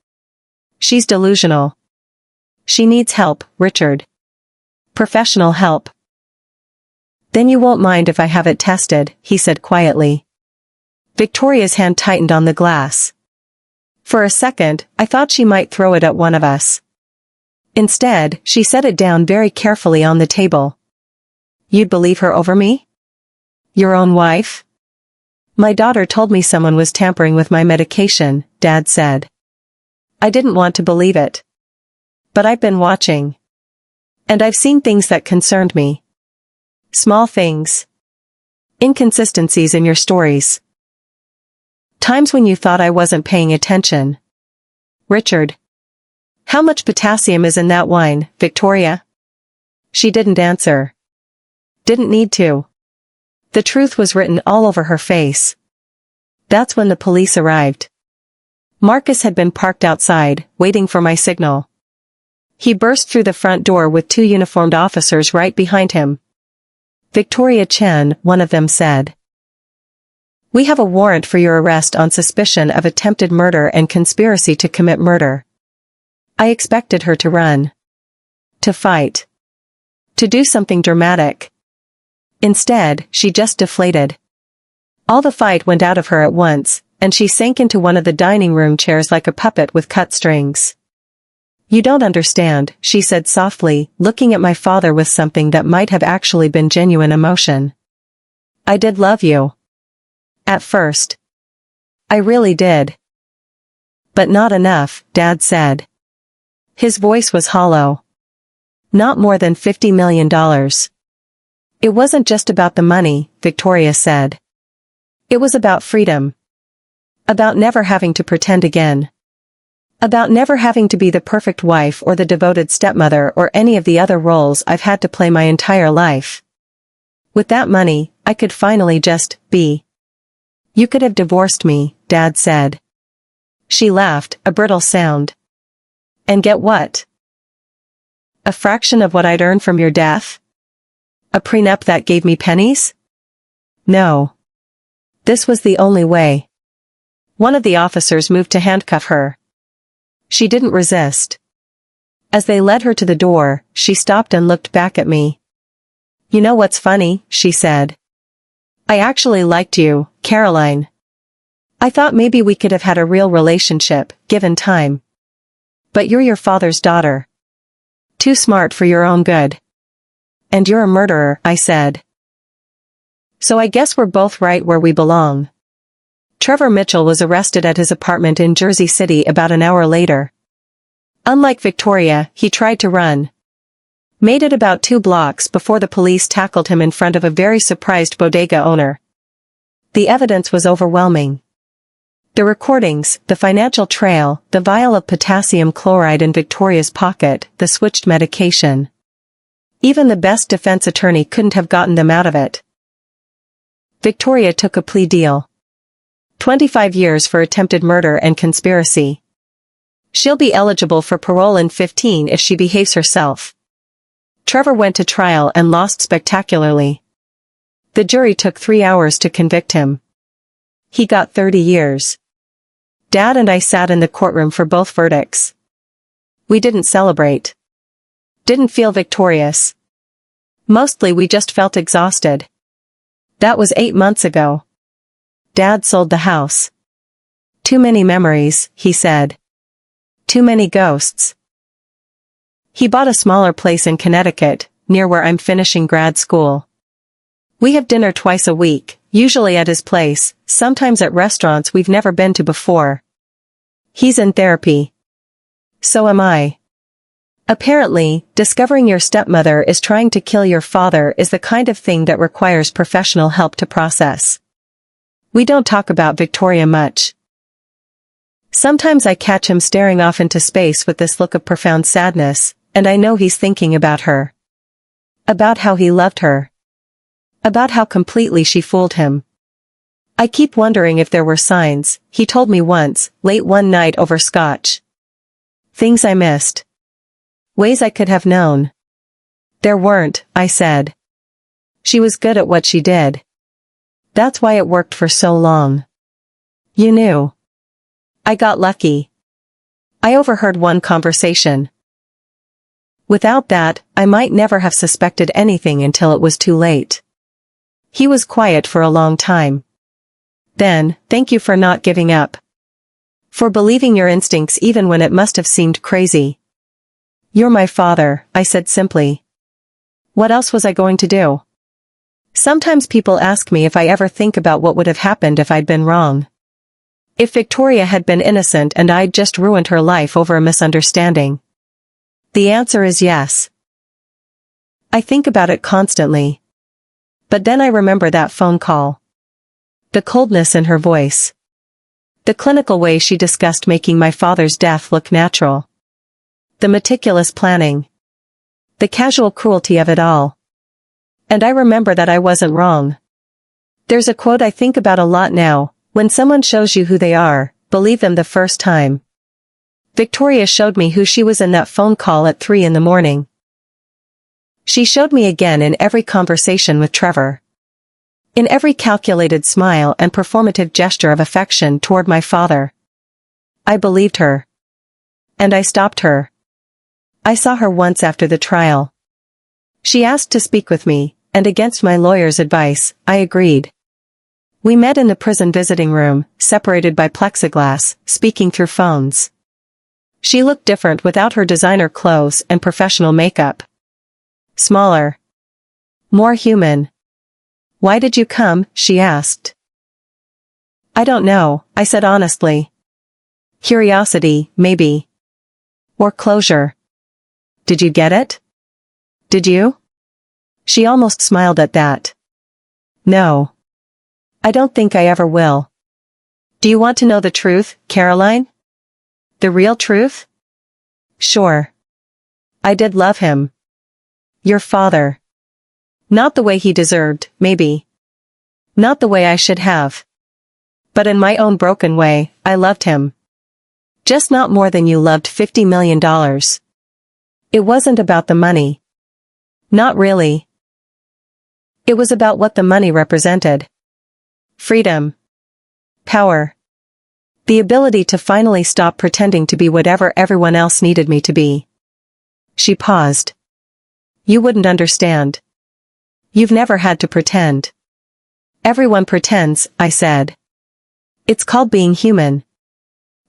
She's delusional. She needs help, Richard. Professional help." "Then you won't mind if I have it tested," he said quietly. Victoria's hand tightened on the glass. For a second, I thought she might throw it at one of us. Instead, she set it down very carefully on the table. "You'd believe her over me? Your own wife?" "My daughter told me someone was tampering with my medication," Dad said. I didn't want to believe it. But I've been watching. And I've seen things that concerned me. Small things. Inconsistencies in your stories. Times when you thought I wasn't paying attention. "Richard. How much potassium is in that wine, Victoria?" She didn't answer. Didn't need to. The truth was written all over her face. That's when the police arrived. Marcus had been parked outside, waiting for my signal. He burst through the front door with 2 uniformed officers right behind him. "Victoria Chen," one of them said. "We have a warrant for your arrest on suspicion of attempted murder and conspiracy to commit murder." I expected her to run. To fight. To do something dramatic. Instead, she just deflated. All the fight went out of her at once, and she sank into one of the dining room chairs like a puppet with cut strings. "You don't understand," she said softly, looking at my father with something that might have actually been genuine emotion. "I did love you. At first. I really did. But not enough," Dad said. His voice was hollow. "Not more than $50 million. It wasn't just about the money," Victoria said. "It was about freedom. About never having to pretend again. About never having to be the perfect wife or the devoted stepmother or any of the other roles I've had to play my entire life. With that money, I could finally just be." "You could have divorced me," Dad said. She laughed, a brittle sound. "And get what? A fraction of what I'd earn from your death? A prenup that gave me pennies? No. This was the only way. One of the officers moved to handcuff her. She didn't resist. As they led her to the door, she stopped and looked back at me. "You know what's funny?" she said. "I actually liked you, Caroline. I thought maybe we could have had a real relationship, given time. But you're your father's daughter. Too smart for your own good. And you're a murderer," I said. "So I guess we're both right where we belong." Trevor Mitchell was arrested at his apartment in Jersey City about an hour later. Unlike Victoria, he tried to run. Made it about 2 blocks before the police tackled him in front of a very surprised bodega owner. The evidence was overwhelming. The recordings, the financial trail, the vial of potassium chloride in Victoria's pocket, the switched medication. Even the best defense attorney couldn't have gotten them out of it. Victoria took a plea deal. 25 years for attempted murder and conspiracy. She'll be eligible for parole in 15 if she behaves herself. Trevor went to trial and lost spectacularly. The jury took 3 hours to convict him. He got 30 years. Dad and I sat in the courtroom for both verdicts. We didn't celebrate. Didn't feel victorious. Mostly we just felt exhausted. That was 8 months ago. Dad sold the house. "Too many memories," he said. "Too many ghosts." He bought a smaller place in Connecticut, near where I'm finishing grad school. We have dinner twice a week, usually at his place, sometimes at restaurants we've never been to before. He's in therapy. So am I. Apparently, discovering your stepmother is trying to kill your father is the kind of thing that requires professional help to process. We don't talk about Victoria much. Sometimes I catch him staring off into space with this look of profound sadness, and I know he's thinking about her. About how he loved her. About how completely she fooled him. I keep wondering if there were signs, he told me once, late one night over scotch. Things I missed. Ways I could have known. There weren't, I said. She was good at what she did. That's why it worked for so long. You knew. I got lucky. I overheard one conversation. Without that, I might never have suspected anything until it was too late. He was quiet for a long time. Then, "Thank you for not giving up. For believing your instincts even when it must have seemed crazy." "You're my father," I said simply. What else was I going to do? Sometimes people ask me if I ever think about what would have happened if I'd been wrong. If Victoria had been innocent and I'd just ruined her life over a misunderstanding. The answer is yes. I think about it constantly. But then I remember that phone call. The coldness in her voice. The clinical way she discussed making my father's death look natural. The meticulous planning. The casual cruelty of it all. And I remember that I wasn't wrong. There's a quote I think about a lot now: when someone shows you who they are, believe them the first time. Victoria showed me who she was in that phone call at 3 in the morning. She showed me again in every conversation with Trevor. In every calculated smile and performative gesture of affection toward my father. I believed her. And I stopped her. I saw her once after the trial. She asked to speak with me, and against my lawyer's advice, I agreed. We met in the prison visiting room, separated by plexiglass, speaking through phones. She looked different without her designer clothes and professional makeup. Smaller. More human. "Why did you come?" she asked. "I don't know," I said honestly. Curiosity, maybe. Or closure. "Did you get it? Did you?" She almost smiled at that. "No. I don't think I ever will." "Do you want to know the truth, Caroline? The real truth?" "Sure. I did love him. Your father. Not the way he deserved, maybe. Not the way I should have. But in my own broken way, I loved him. Just not more than you loved $50 million. It wasn't about the money. Not really. It was about what the money represented. Freedom. Power. The ability to finally stop pretending to be whatever everyone else needed me to be. She paused. You wouldn't understand. You've never had to pretend. Everyone pretends, I said. It's called being human.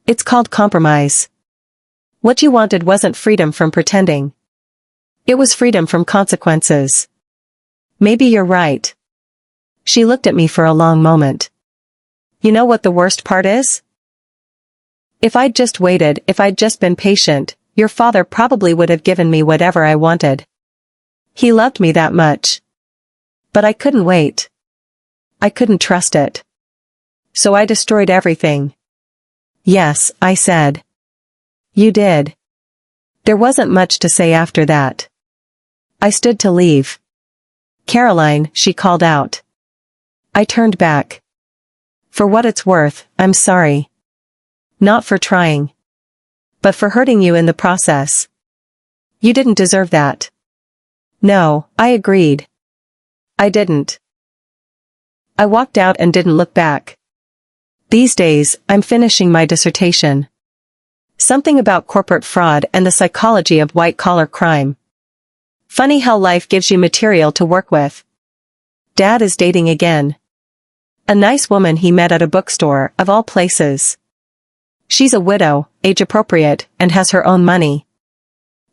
It's called compromise. What you wanted wasn't freedom from pretending. It was freedom from consequences. Maybe you're right. She looked at me for a long moment. You know what the worst part is? If I'd just waited, if I'd just been patient, your father probably would have given me whatever I wanted. He loved me that much. But I couldn't wait. I couldn't trust it. So I destroyed everything. Yes, I said. You did. There wasn't much to say after that. I stood to leave. Caroline, she called out. I turned back. For what it's worth, I'm sorry. Not for trying. But for hurting you in the process. You didn't deserve that. No, I agreed. I didn't. I walked out and didn't look back. These days, I'm finishing my dissertation. Something about corporate fraud and the psychology of white-collar crime. Funny how life gives you material to work with. Dad is dating again. A nice woman he met at a bookstore, of all places. She's a widow, age-appropriate, and has her own money.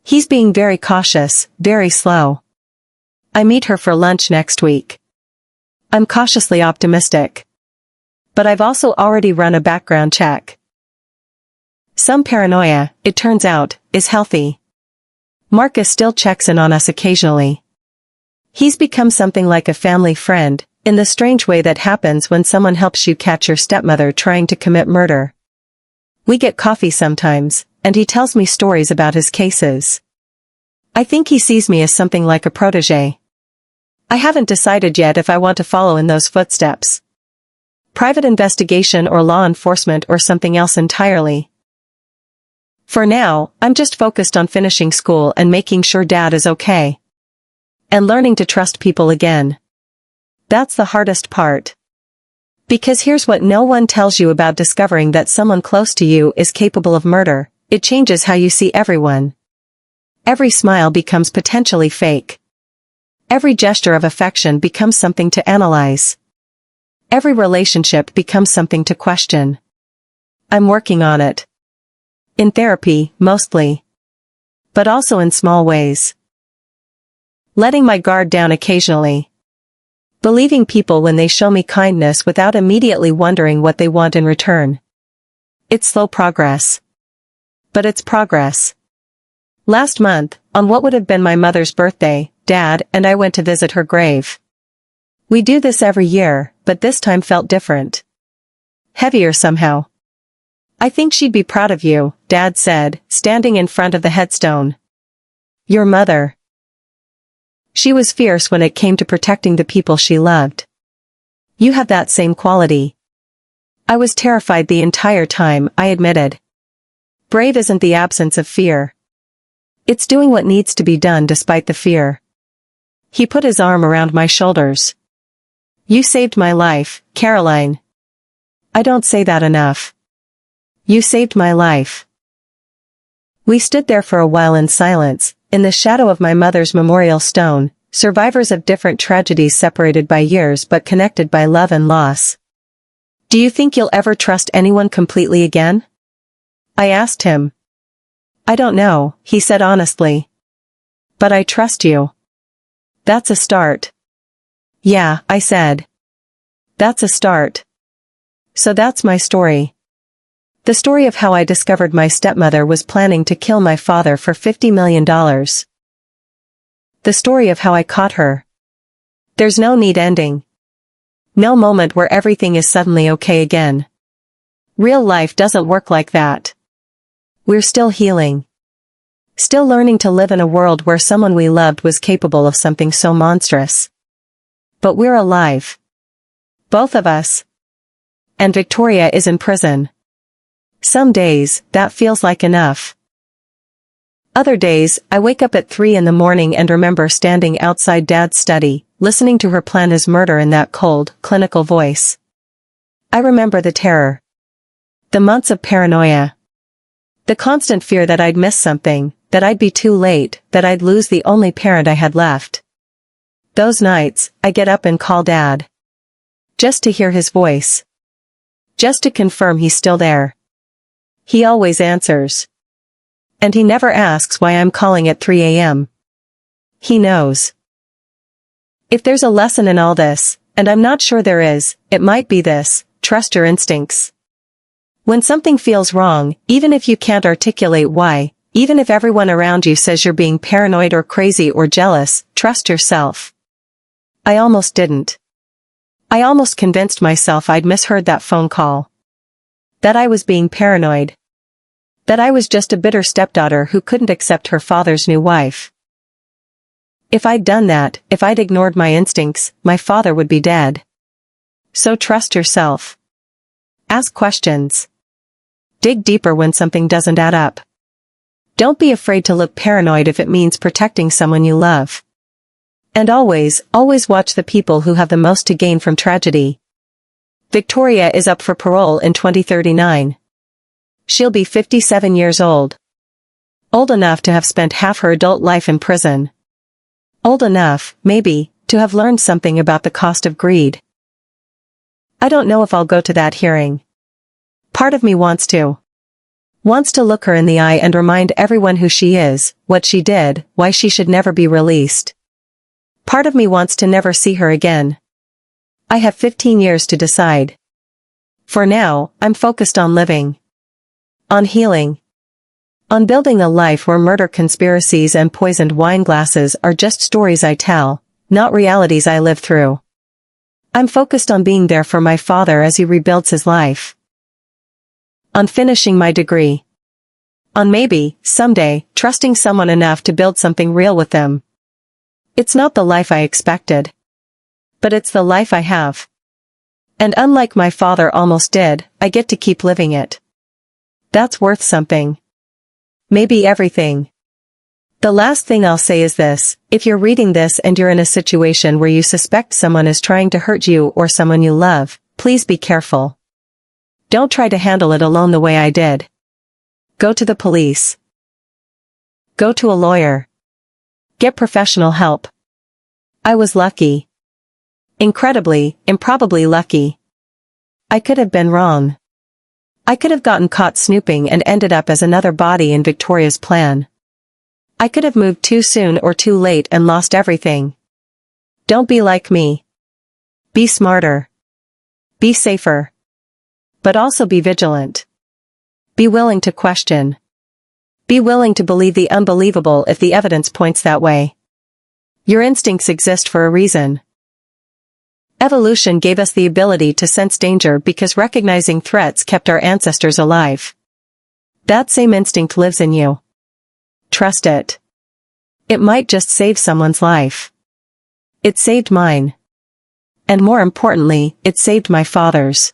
He's being very cautious, very slow. I meet her for lunch next week. I'm cautiously optimistic. But I've also already run a background check. Some paranoia, it turns out, is healthy. Marcus still checks in on us occasionally. He's become something like a family friend, in the strange way that happens when someone helps you catch your stepmother trying to commit murder. We get coffee sometimes, and he tells me stories about his cases. I think he sees me as something like a protégé. I haven't decided yet if I want to follow in those footsteps. Private investigation or law enforcement or something else entirely. For now, I'm just focused on finishing school and making sure Dad is okay. And learning to trust people again. That's the hardest part. Because here's what no one tells you about discovering that someone close to you is capable of murder: it changes how you see everyone. Every smile becomes potentially fake. Every gesture of affection becomes something to analyze. Every relationship becomes something to question. I'm working on it. In therapy, mostly. But also in small ways. Letting my guard down occasionally. Believing people when they show me kindness without immediately wondering what they want in return. It's slow progress. But it's progress. Last month, on what would have been my mother's birthday, Dad and I went to visit her grave. We do this every year, but this time felt different. Heavier somehow. I think she'd be proud of you, Dad said, standing in front of the headstone. Your mother. She was fierce when it came to protecting the people she loved. You have that same quality. I was terrified the entire time, I admitted. Brave isn't the absence of fear. It's doing what needs to be done despite the fear. He put his arm around my shoulders. You saved my life, Caroline. I don't say that enough. You saved my life. We stood there for a while in silence, in the shadow of my mother's memorial stone, survivors of different tragedies separated by years but connected by love and loss. Do you think you'll ever trust anyone completely again? I asked him. I don't know, he said honestly. But I trust you. That's a start. Yeah, I said. That's a start. So that's my story. The story of how I discovered my stepmother was planning to kill my father for $50 million. The story of how I caught her. There's no neat ending. No moment where everything is suddenly okay again. Real life doesn't work like that. We're still healing. Still learning to live in a world where someone we loved was capable of something so monstrous. But we're alive. Both of us. And Victoria is in prison. Some days, that feels like enough. Other days, I wake up at 3 in the morning and remember standing outside Dad's study, listening to her plan his murder in that cold, clinical voice. I remember the terror. The months of paranoia. The constant fear that I'd miss something, that I'd be too late, that I'd lose the only parent I had left. Those nights, I get up and call Dad. Just to hear his voice. Just to confirm he's still there. He always answers. And he never asks why I'm calling at 3 a.m. He knows. If there's a lesson in all this, and I'm not sure there is, it might be this: trust your instincts. When something feels wrong, even if you can't articulate why, even if everyone around you says you're being paranoid or crazy or jealous, trust yourself. I almost didn't. I almost convinced myself I'd misheard that phone call. That I was being paranoid. That I was just a bitter stepdaughter who couldn't accept her father's new wife. If I'd done that, if I'd ignored my instincts, my father would be dead. So trust yourself. Ask questions. Dig deeper when something doesn't add up. Don't be afraid to look paranoid if it means protecting someone you love. And always, always watch the people who have the most to gain from tragedy. Victoria is up for parole in 2039. She'll be 57 years old. Old enough to have spent half her adult life in prison. Old enough, maybe, to have learned something about the cost of greed. I don't know if I'll go to that hearing. Part of me wants to. Wants to look her in the eye and remind everyone who she is, what she did, why she should never be released. Part of me wants to never see her again. I have 15 years to decide. For now, I'm focused on living. On healing. On building a life where murder conspiracies and poisoned wine glasses are just stories I tell, not realities I live through. I'm focused on being there for my father as he rebuilds his life. On finishing my degree. On maybe, someday, trusting someone enough to build something real with them. It's not the life I expected. But it's the life I have. And unlike my father almost did, I get to keep living it. That's worth something. Maybe everything. The last thing I'll say is this: if you're reading this and you're in a situation where you suspect someone is trying to hurt you or someone you love, please be careful. Don't try to handle it alone the way I did. Go to the police. Go to a lawyer. Get professional help. I was lucky. Incredibly, improbably lucky. I could have been wrong. I could have gotten caught snooping and ended up as another body in Victoria's plan. I could have moved too soon or too late and lost everything. Don't be like me. Be smarter. Be safer. But also be vigilant. Be willing to question. Be willing to believe the unbelievable if the evidence points that way. Your instincts exist for a reason. Evolution gave us the ability to sense danger because recognizing threats kept our ancestors alive. That same instinct lives in you. Trust it. It might just save someone's life. It saved mine. And more importantly, it saved my father's.